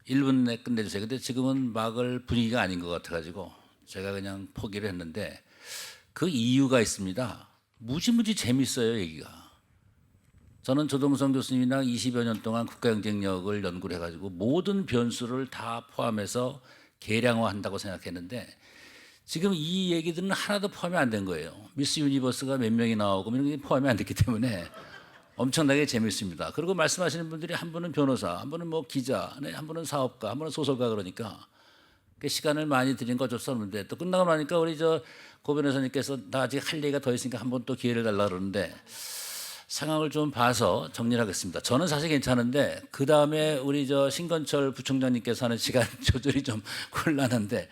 S1: 1분 내에 끝내주세요. 근데 지금은 막을 분위기가 아닌 것 같아가지고 제가 그냥 포기를 했는데 그 이유가 있습니다. 무지무지 재밌어요, 얘기가. 저는 조동성 교수님이랑 20여 년 동안 국가 경쟁력을 연구를 해가지고 모든 변수를 다 포함해서 계량화한다고 생각했는데 지금 이 얘기들은 하나도 포함이 안 된 거예요. 미스 유니버스가 몇 명이 나오고 이런 게 포함이 안 됐기 때문에 엄청나게 재밌습니다. 그리고 말씀하시는 분들이 한 분은 변호사, 한 분은 뭐 기자, 한 분은 사업가, 한 분은 소설가 그러니까 그 시간을 많이 드린 거 어쩔 수 없는데 또 끝나고 나니까 우리 고 변호사님께서 나 아직 할 얘기가 더 있으니까 한 번 또 기회를 달라 그러는데 상황을 좀 봐서 정리를 하겠습니다. 저는 사실 괜찮은데 그 다음에 우리 신건철 부총장님께서 하는 시간 조절이 좀 곤란한데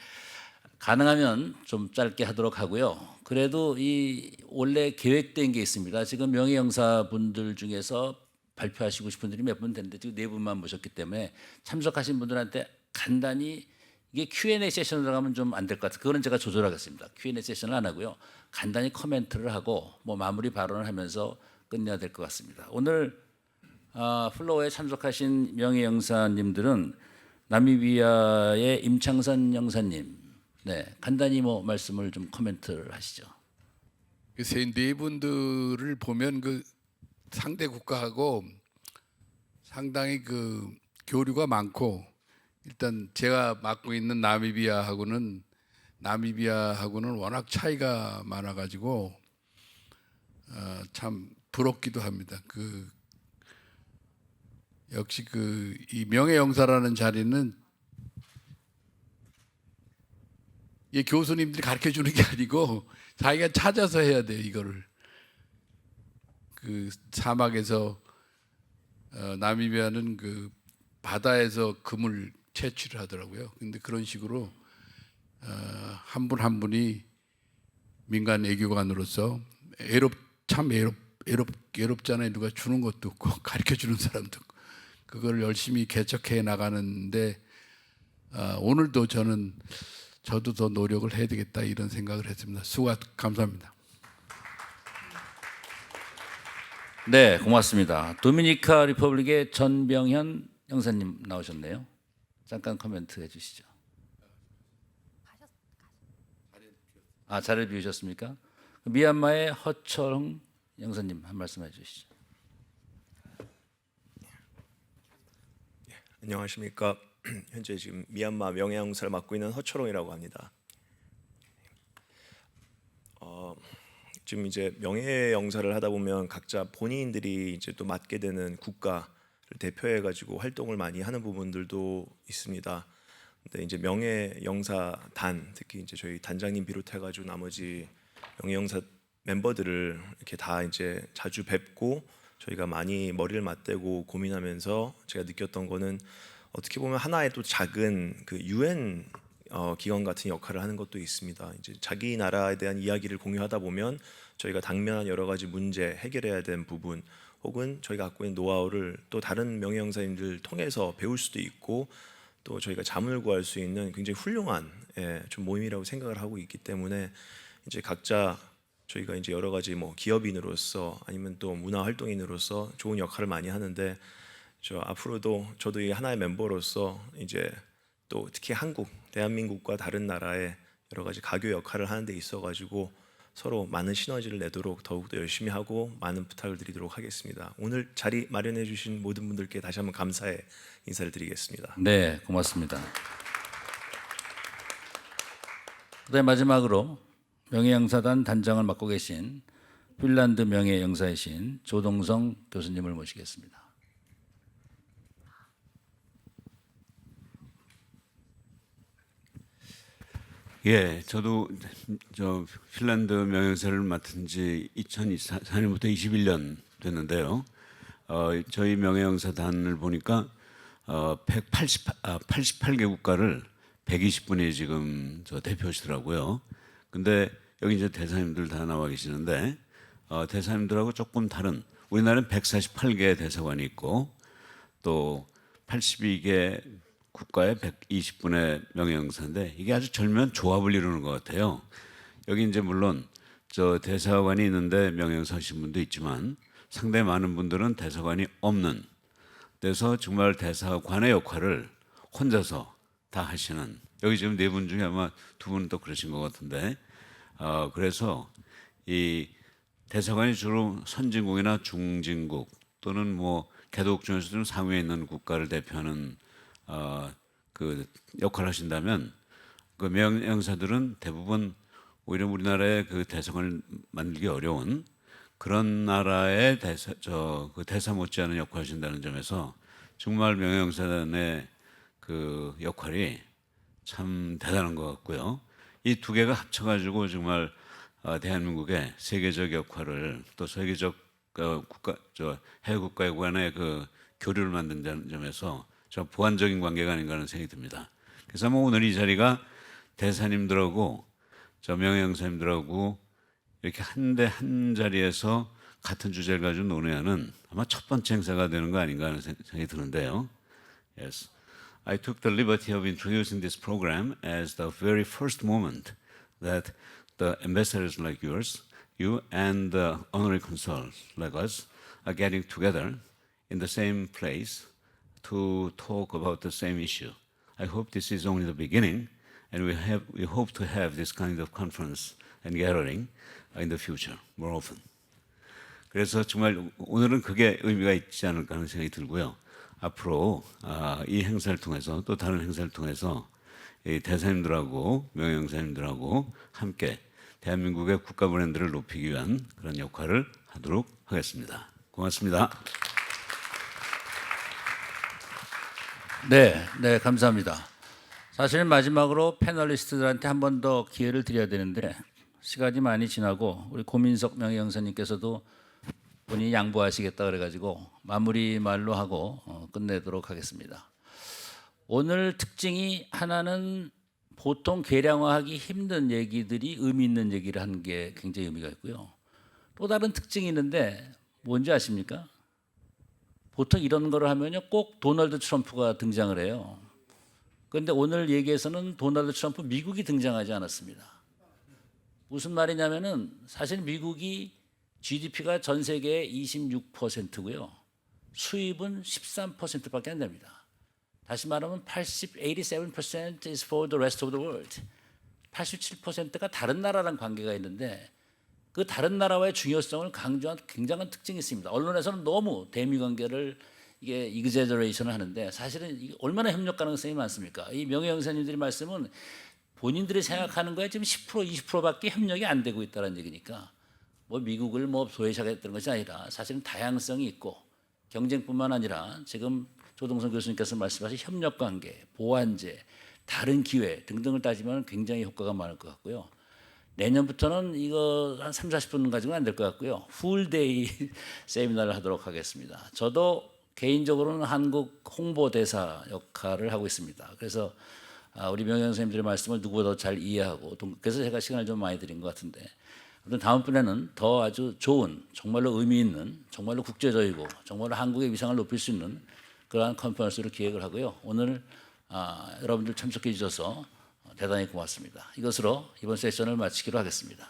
S1: 가능하면 좀 짧게 하도록 하고요. 그래도 이 원래 계획된 게 있습니다. 지금 명예영사 분들 중에서 발표하시고 싶은 분들이 몇 분 됐는데 지금 4분만 모셨기 때문에 참석하신 분들한테 간단히 이게 Q&A 세션으로 가면 좀 안 될 것 같아요. 그거는 제가 조절하겠습니다. Q&A 세션을 안 하고요. 간단히 코멘트를 하고 뭐 마무리 발언을 하면서 끝내야 될 것 같습니다. 오늘 플로어에 참석하신 명예영사님들은 나미비아의 임창선 영사님, 네 간단히 뭐 말씀을 좀 코멘트를 하시죠.
S6: 글쎄 네 분들을 보면 그 상대 국가하고 상당히 그 교류가 많고 일단 제가 맡고 있는 나미비아하고는 워낙 차이가 많아가지고 참 부럽기도 합니다. 그 역시 그 이 명예영사라는 자리는 이 교수님들이 가르쳐 주는 게 아니고 자기가 찾아서 해야 돼요. 이거를 그 사막에서 나미비아는 그 바다에서 금을 채취를 하더라고요. 근데 그런 식으로 한 분 한 분이 민간 외교관으로서 외롭잖아요. 누가 주는 것도 없고 가르쳐 주는 사람도 없고 그걸 열심히 개척해 나가는데 오늘도 저도 더 노력을 해야 되겠다 이런 생각을 했습니다. 수고 감사합니다.
S1: 네, 고맙습니다. 도미니카 리퍼블릭의 전병현 형사님 나오셨네요. 잠깐 코멘트 해주시죠. 자리를 비우셨습니까? 미얀마의 허철홍 형사님 한 말씀 해주시죠.
S7: 안녕하십니까. 현재 지금 미얀마 명예영사를 맡고 있는 허철홍이라고 합니다. 지금 이제 명예영사를 하다 보면 각자 본인들이 이제 또 맡게 되는 국가를 대표해 가지고 활동을 많이 하는 부분들도 있습니다. 근데 이제 명예영사단, 특히 이제 저희 단장님 비롯해 가지고 나머지 명예영사 멤버들을 이렇게 다 이제 자주 뵙고 저희가 많이 머리를 맞대고 고민하면서 제가 느꼈던 거는 어떻게 보면 하나의 또 작은 그 UN 기관 같은 역할을 하는 것도 있습니다. 이제 자기 나라에 대한 이야기를 공유하다 보면 저희가 당면한 여러 가지 문제, 해결해야 되는 부분, 혹은 저희가 갖고 있는 노하우를 또 다른 명예영사님들 통해서 배울 수도 있고, 또 저희가 자문을 구할 수 있는 굉장히 훌륭한 좀 모임이라고 생각을 하고 있기 때문에 이제 각자 저희가 이제 여러 가지 뭐 기업인으로서 아니면 또 문화활동인으로서 좋은 역할을 많이 하는데, 저 앞으로도 저도 이 하나의 멤버로서 이제 또 특히 한국, 대한민국과 다른 나라의 여러 가지 가교 역할을 하는 데 있어 가지고 서로 많은 시너지를 내도록 더욱더 열심히 하고 많은 부탁을 드리도록 하겠습니다. 오늘 자리 마련해 주신 모든 분들께 다시 한번 감사의 인사를 드리겠습니다.
S1: 네, 고맙습니다. 그다음 마지막으로 명예영사단 단장을 맡고 계신 핀란드 명예영사이신 조동성 교수님을 모시겠습니다.
S8: 예, 저도 핀란드 명예영사를 맡은 지 2004년부터 21년 됐는데요. 저희 명예영사단을 보니까 88개 국가를 120분이 지금 대표하시더라고요. 근데 여기 이제 대사님들 다 나와 계시는데 대사님들하고 조금 다른, 우리나라는 148개 대사관이 있고 또 82개 국가의 120분의 명예영사인데 이게 아주 절묘한 조합을 이루는 것 같아요. 여기 이제 물론 저 대사관이 있는데 명예영사 하신 분도 있지만 상당히 많은 분들은 대사관이 없는 데서 정말 대사관의 역할을 혼자서 다 하시는, 여기 지금 네 분 중에 아마 두 분은 또 그러신 것 같은데 그래서 이 대사관이 주로 선진국이나 중진국 또는 뭐 개도국 중에서도 상위에 있는 국가를 대표하는 그 역할을 하신다면 그 명예영사들은 대부분 오히려 우리나라의 그 대사관을 만들기 어려운 그런 나라의 그 대사 못지않은 역할을 하신다는 점에서 정말 명예영사단의 그 역할이 참 대단한 것 같고요. 이 두 개가 합쳐가지고 정말 대한민국의 세계적 역할을 또 세계적 국가 해외 국가에 관한 그 교류를 만든다는 점에서 저 보완적인 관계가 아닌가 하는 생각이 듭니다. 그래서 뭐 오늘 이 자리가 대사님들하고 저 명예영사님들하고 이렇게 한 자리에서 같은 주제를 가지고 논의하는 아마 첫 번째 행사가 되는 거 아닌가 하는 생각이 드는데요. Yes, I took the liberty of introducing this program as the very first moment that the ambassadors like yours, you and the honorary consuls like us are getting together in the same place to talk about the same issue. I hope this is only the beginning, and we hope to have this kind of conference and gathering in the future more often. 그래서 정말 오늘은 그게 의미가 있지 않을까 하는 생각이 들고요. 앞으로 이 행사를 통해서 또 다른 행사를 통해서 이 대사님들하고 명예영사님들하고 함께 대한민국의 국가 브랜드를 높이기 위한 그런 역할을 하도록 하겠습니다. 고맙습니다.
S1: 네, 감사합니다. 사실 마지막으로 패널리스트들한테 한 번 더 기회를 드려야 되는데 시간이 많이 지나고 우리 고민석 명예영사님께서도 본인이 양보하시겠다 그래가지고 마무리 말로 하고 끝내도록 하겠습니다. 오늘 특징이 하나는 보통 계량화하기 힘든 얘기들이 의미 있는 얘기를 하는 게 굉장히 의미가 있고요. 또 다른 특징이 있는데 뭔지 아십니까? 보통 이런 거를 하면요 꼭 도널드 트럼프가 등장을 해요. 그런데 오늘 얘기에서는 도널드 트럼프 미국이 등장하지 않았습니다. 무슨 말이냐면은 사실 미국이 GDP가 전 세계의 26%고요. 수입은 13%밖에 안 됩니다. 다시 말하면 87% is for the rest of the world. 87%가 다른 나라랑 관계가 있는데 그 다른 나라와의 중요성을 강조한 굉장한 특징이 있습니다. 언론에서는 너무 대미 관계를 이게 이그제저레이션을 하는데 사실은 이게 얼마나 협력 가능성이 많습니까? 이 명예영사님들이 말씀은 본인들이 생각하는 거에 지금 10% 20%밖에 협력이 안 되고 있다는 얘기니까 뭐 미국을 뭐 소외시하겠다는 것이 아니라 사실은 다양성이 있고 경쟁뿐만 아니라 지금 조동선 교수님께서 말씀하신 협력 관계, 보완제, 다른 기회 등등을 따지면 굉장히 효과가 많을 것 같고요. 내년부터는 이거 한 3, 40분 가지고는 안 될 것 같고요. 풀데이 세미나를 하도록 하겠습니다. 저도 개인적으로는 한국 홍보대사 역할을 하고 있습니다. 그래서 우리 명예 선생님들의 말씀을 누구보다 잘 이해하고 그래서 제가 시간을 좀 많이 드린 것 같은데 아무튼 다음번에는 더 아주 좋은 정말로 의미 있는 정말로 국제적이고 정말로 한국의 위상을 높일 수 있는 그러한 컨퍼런스를 기획을 하고요. 오늘 여러분들 참석해 주셔서 대단히 고맙습니다. 이것으로 이번 세션을 마치기로 하겠습니다.